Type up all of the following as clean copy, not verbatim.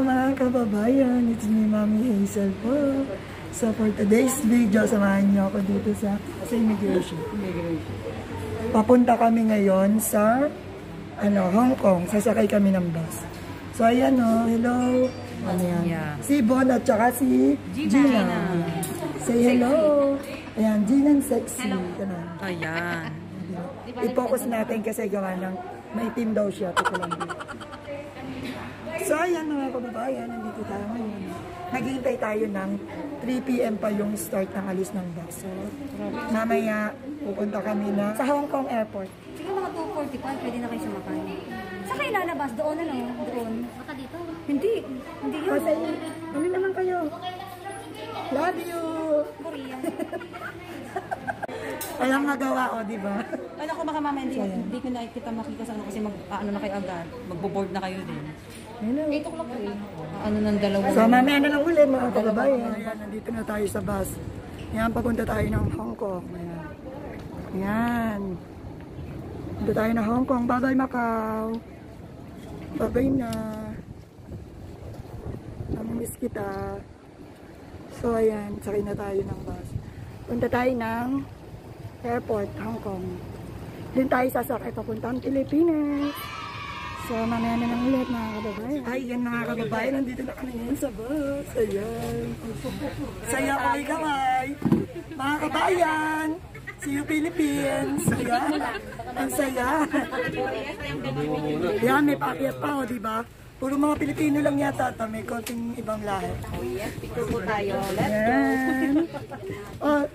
mga kababayan, it's me Mami Hazel po. So for today's video, samahan niyo ako dito sa immigration. Papunta kami ngayon sa Hong Kong. Sasakay kami ng bus. So ayan hello. Ano yan? Yeah. Si Bon at saka si Gina. Say hello. Ayan, Gina and sexy. Ayan. I-focus natin kasi gawa ng may team daw siya. Ito lang dito. So ayan mga kababayan, nandito tayo ngayon. Naghihintay tayo ng 3 PM pa yung start ng alis ng bus. So mamaya pupunta kami na sa Hong Kong Airport. Sige mga 2:45, pwede na kayo sumakay. Saan kayo lalabas? Doon doon. Baka dito? Hindi yun. Kasi ano naman kayo? Love you! Korea. Walang magawa di ba? Ano ko baka mamaya hindi ko na kita makita sa kasi ano na kayo agad. Magbo-board na kayo din. 8 o'clock Ano ng dalawa? So mamaya na lang ulit mga kababayan. Ayan, nandito na tayo sa bus. Ayan, papunta tayo ng Hong Kong. Ayan. Punta tayo na Hong Kong. Bye-bye Macau. Bye-bye na. Namimiss kita. So ayan, sakay na tayo ng bus. Punta tayo ng airport, Hong Kong. Doon tayo sasakay papuntang Pilipinas. So mamaya na lang ulit mga kababayan. Ay, yan mga kababayan, nandito na kami ngayon sa bus. Ayan. Saya ko may kamay. Mga kabayan, see you Philippines. Ayan. Ang saya. Ayan, may paakyat pa diba? Puro mga Pilipino lang yata ata, may konting ibang lahi. Oh yes, picture po tayo. Ayan.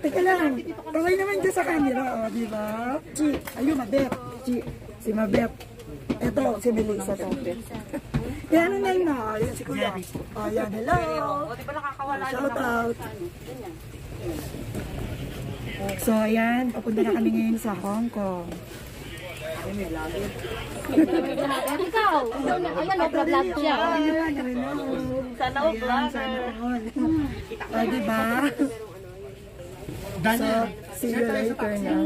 Teka lang. Kaway naman dyan sa camera, diba? Chi, ayun, Mabep. Chi, si Mabep. Ito, si Melissa to. Yan ang name na. Ayan si Kuya. Ayan, hello. Shout out. So, ayan. Papunta na kami ngayon sa Hong Kong. Ikaw! Ayan, vlog siya. Sana o vlog. Diba? So, see you later na.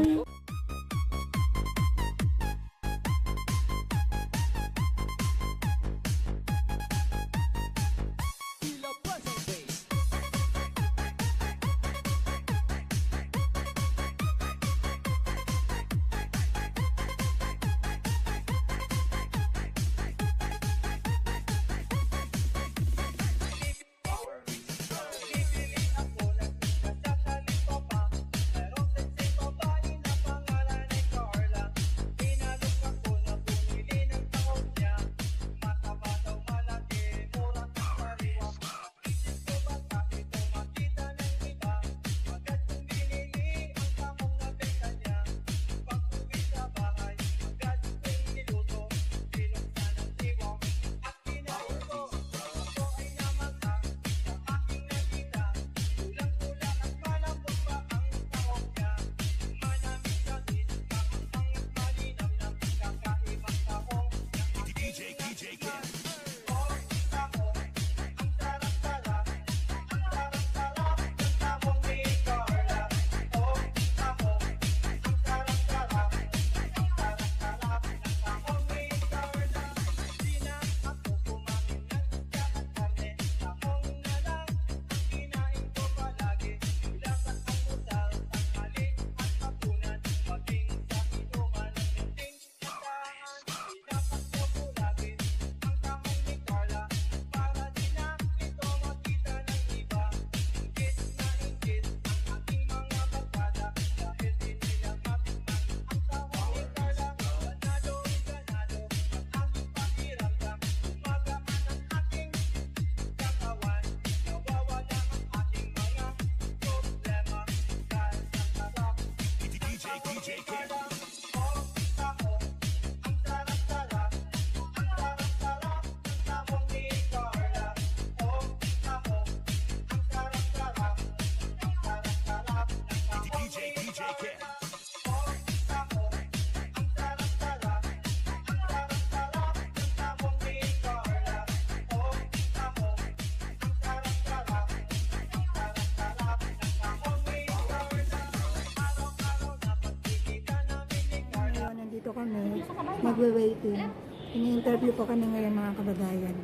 Magwe-waiting. Ini-interview po kami ngayon mga kababayan.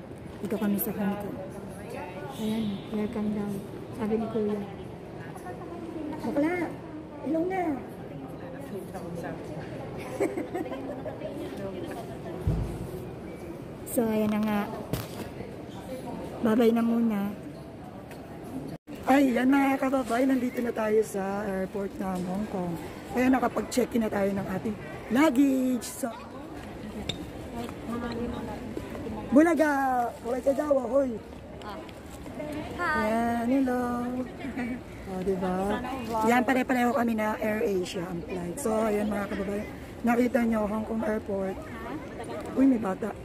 Dito kami sa Hong Kong. Ayan, welcome daw. Sabi ni Kuya. Bakla, ilaw na. So, ayan na nga. Babay na muna. Ay, yan mga kababay, nandito na tayo sa airport ng Hong Kong. Kaya nakapag-check-in na tayo ng ating luggage. So, Bulaga! Kaway ka daw, ahoy! Hi! Yan, hello! O, diba? Yan, pare-pareho kami na AirAsia ang flight. So, ayan mga kababay. Nakita nyo, Hong Kong Airport. Uy, may bata.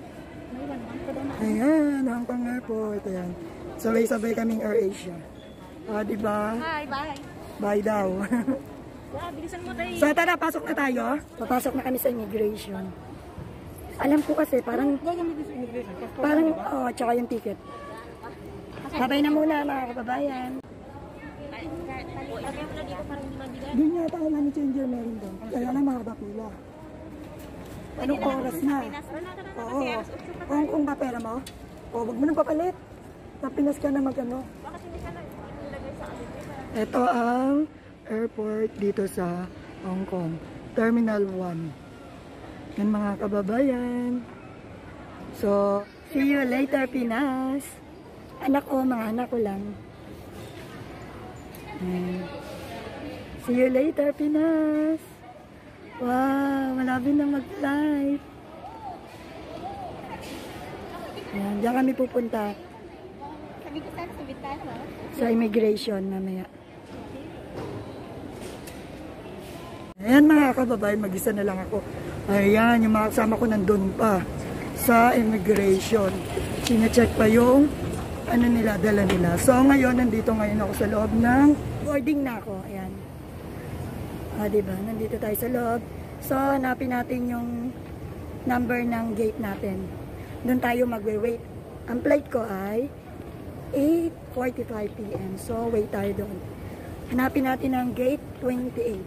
Ayan, Hong Kong Airport. Ayan. Sabay-sabay kaming AirAsia. O, diba? Hi, bye! Bye daw. Bilisan mo tayo. So, tara, pasok na tayo. Papasok na kami sa immigration. Alam ko kasi, parang, tsaka yung ticket. Babay na muna, mga kababayan. Doon yata ako money changer meron doon. Kaya na makabapila. Anong oras na? Oo. Kung ba pera mo? O, wag mo nang papalit. Napinas ka na mag-ano. Ito ang airport dito sa Hong Kong. Terminal 1. Yan mga kababayan. So, see you later Pinas. Anak ko, mga anak ko lang. See you later Pinas. Wow, malapit na mag-flight. Yan, diyan kami pupunta. Sabi ko sana sa Bitano. Sa immigration mamaya. Ayan mga kababayan, mag-isa na lang ako. Ayan, yung mga kasama ko nandun pa sa immigration. Sine-check pa yung ano nila, dala nila. So ngayon, nandito ngayon ako sa loob ng boarding na ako. Ayan. Diba? Nandito tayo sa loob. So, hanapin natin yung number ng gate natin. Doon tayo magwe-wait. Ang flight ko ay 8:45 PM. So, wait tayo doon. Hanapin natin ang gate 28.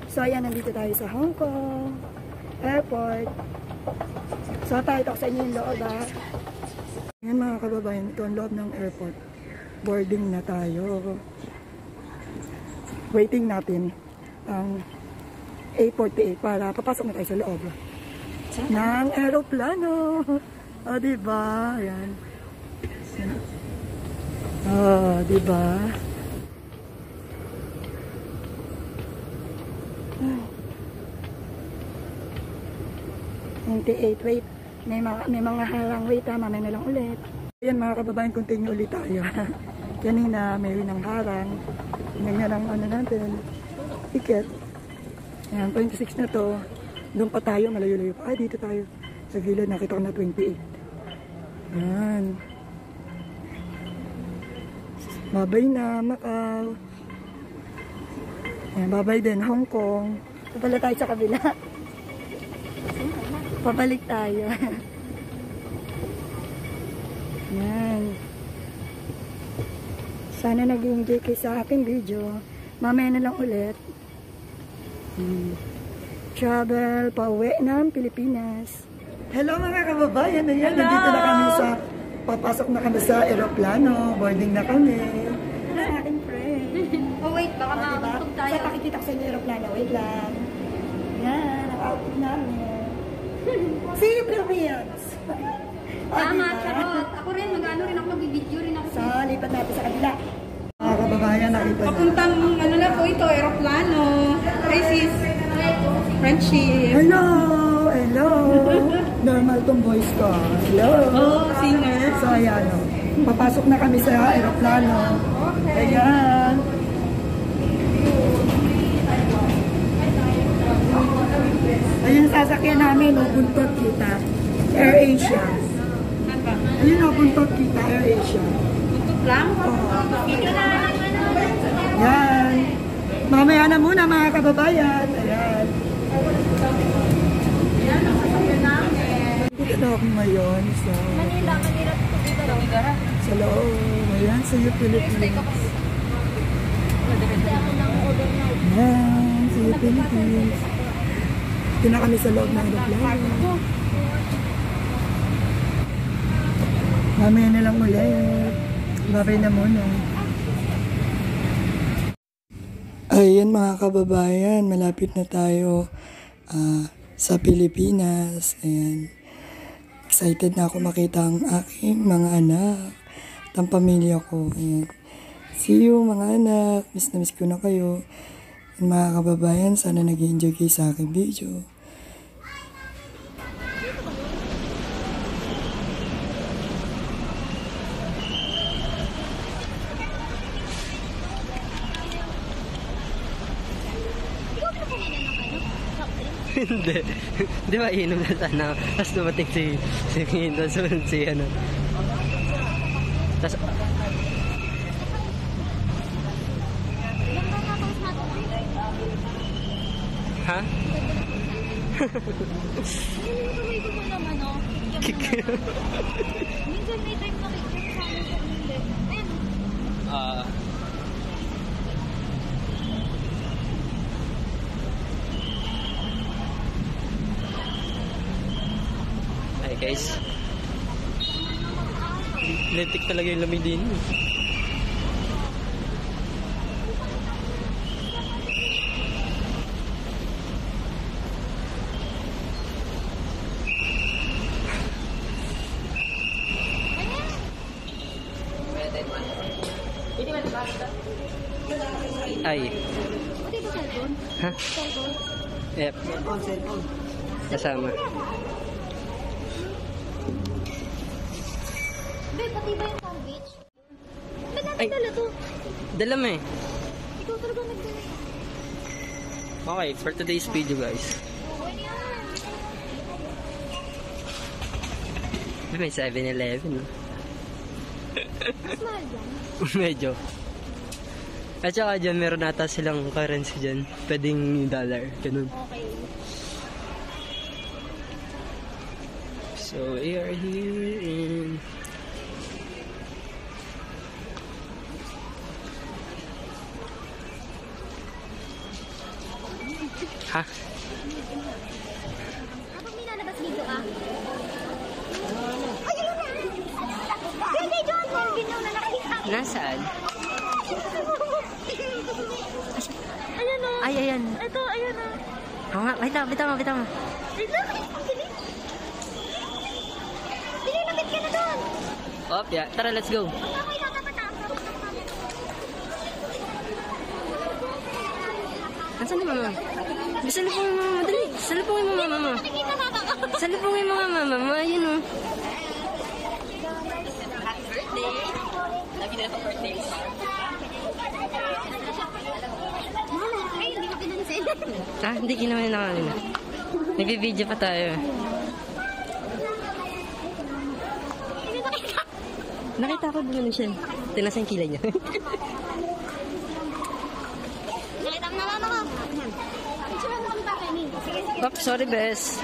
So, ayan, nandito tayo sa Hong Kong Airport. So, tayo sa inyo yung loob, ha? Ayan, mga kababayan, ito ang loob ng airport. Boarding na tayo. Waiting natin ang 8:48 para papasok na tayo sa loob ng aeroplano. O, diba? Ayan. O, diba? 28, wait. May mga harang, wait ha, mamaya na lang ulit. Ayan mga kababayan, continue ulit tayo. Kanina, may ng harang. Ganyan ang ano natin, ticket. Ayan, 26 na to. Doon pa tayo, malayo-layo pa. Ay, dito tayo. Sa gilid, nakita ko na 28. Ayan. Babay na, Macau. Ayan, babay din, Hong Kong. Pabalik tayo sa kabila. Pabalik tayo. Ayan. Sana nag-enjoy kayo sa aking video. Mamaya na lang ulit. Travel pauwi ng Pilipinas. Hello mga kababayan. Ayan, nandito na kami sa, papasok na kami sa aeroplano. Boarding na kami. Sa aking friend. Oh wait, baka makakutog tayo. Sa pakikita ko sa inyo aeroplano. Wait lang. Yan, ang outfit namin. See you Philippines! Tama, charot. Ako rin, mag-ano rin ako, mag-video rin ako. So, lipat natin sa kabila. Mga kababayan, nakita na. Papuntang ano na po ito, aeroplano. Hi sis. Friendship. Hello! Hello! Normal tong voice ko. Hello! Oh, singer. So, ayan o. Papasok na kami sa aeroplano. Ayan. Ayun yung sasakyan namin, buntot kita. AirAsia. Ayun o, buntot kita, AirAsia. Tutok lang. Yan. Mamaya na muna mga kababayan. Ayan. Dito na ako ngayon sa Manila dito. sa loob. Ayan, sa Philippines. Ayan, sa Philippines. Dito na kami sa loob ng aeroplano. Mamaya na lang ulit. Babay na muna. Ayan mga kababayan, malapit na tayo sa Pilipinas. Ayan. Excited na ako makita ang aking mga anak at ang pamilya ko. Ayan. See you mga anak. Miss na miss ko na kayo. And mga kababayan, sana nag-enjoy kayo sa aking video. Hindi. Di ba inom na sana? Tapos dumating si Quinto, sunod si ano. Tapos... Ha? Minsan may time na picture sa amin sa hindi. Ayun. Hi guys. Lentik talaga yung lamig din. Ay. Pati ba cellphone? Ha? Cellphone? Yep. Cellphone. Kasama. Babe, pati ba yung Palm Beach? Ba't natin Ay. dala to? Dala mo eh. Ikaw talaga nagdala. Okay, for today's video guys. Ano yan? May 7-Eleven. Mas mahal yan. Medyo. At saka dyan, meron ata silang currency dyan. Pwedeng dollar. Ganun. Okay. So, we are here in... Ha? Habang nilalabas dito ka? Ay, ayun na! Ganda, John! Ginaw na nakikita. Nasaan? Ayan o. Ay, ayan. Ito, ayan o. Oo nga, bitaw mo. Wait lang, ang bilis. Lapit ka na doon. Oh, yeah. Tara, let's go. Ako itatapat ako. Nasaan yung mama? Salupong yung mama, dali. Salupong yung mga mama. Nakikita na ba ako? Salupong yung mga mama mo, ayun o. Ay, hindi ko pinansin. Ah, hindi ginawa na kanina. Nagbe-video pa tayo. Hindi nakita. Nakita ko din siya. Tinasa yung kilay niya. Nakita mo na mama ko. Picture mo kami pa, Kenny. Sige, sige. Oops, sorry, bes.